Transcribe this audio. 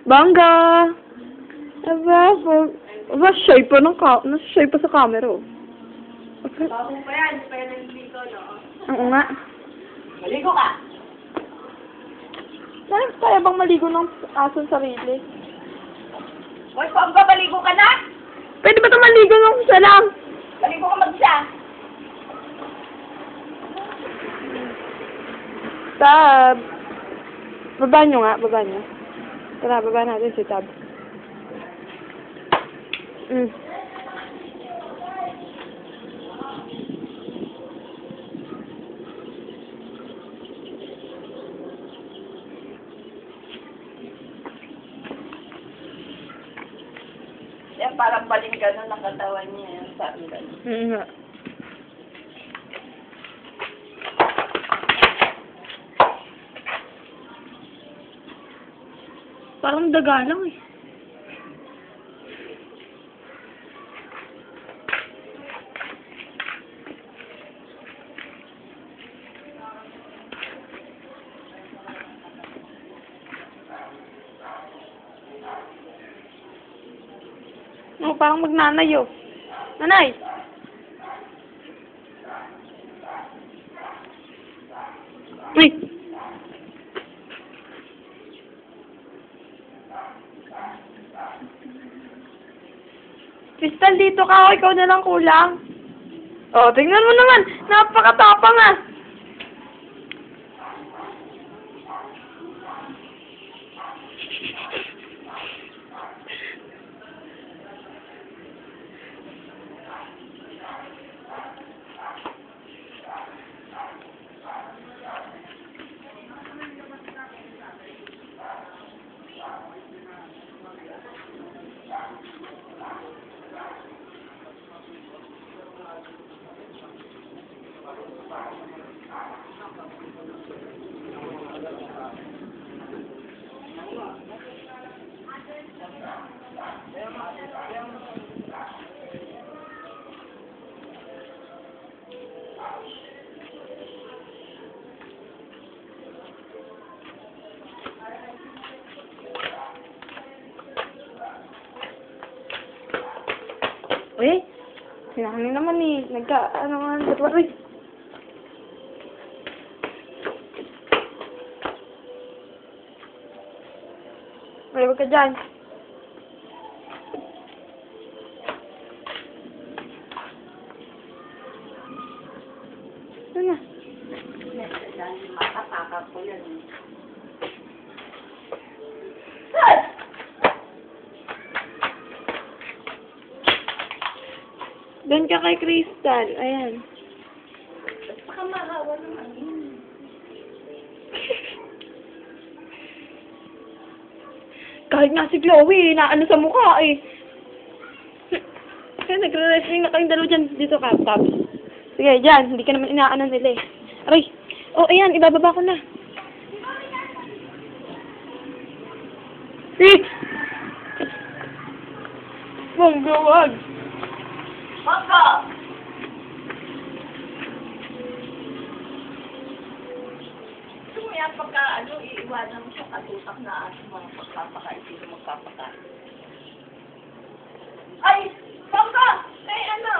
Bangga! Aba, shy pa shy pa sa camera, oh. Bago pa yan, pa yan naliligo, no? Oo nga. Maligo ka! Kaya bang maligo ng asong sarili? Hoy, Ponggo, maligo ka na? Pwede ba ito maligo ng isa lang? Maligo ka mag-isa. Tab. Baba nyo nga, baba nyo. Tara, baba natin si Tab. Yan, parang baling gano'n ang katawan niya. Yan, sabi gano'n. Nga. Parang daga lang eh. Oh, parang magnanay oh. Nanay! Ay! Crystal, dito ka. O, ikaw na lang kulang. Oh, tingnan mo naman. Napakatapang ah. Uy, sinakani naman eh. Ano nga, uy. Uy, huwag ka dyan. Ano na? Makapakap ko yan. Doon ka kay Crystal. Ayan. Baka mahawa naman yun. Kahit nga si Chloe, naano sa mukha eh. Kaya nagre-wrestling na kayong dalawa dyan. Dito ka, Tab. Sige, dyan. Hindi ka naman inaano nila eh. Aray. Oh, ayan. Ibababa ko na. Sit! Bongga, wag. Ponggo! Gusto mo yan pagka, iiwanan mo sa katutak na mga pagpapakain, sino magpapakain. Ay! Ponggo! May ano!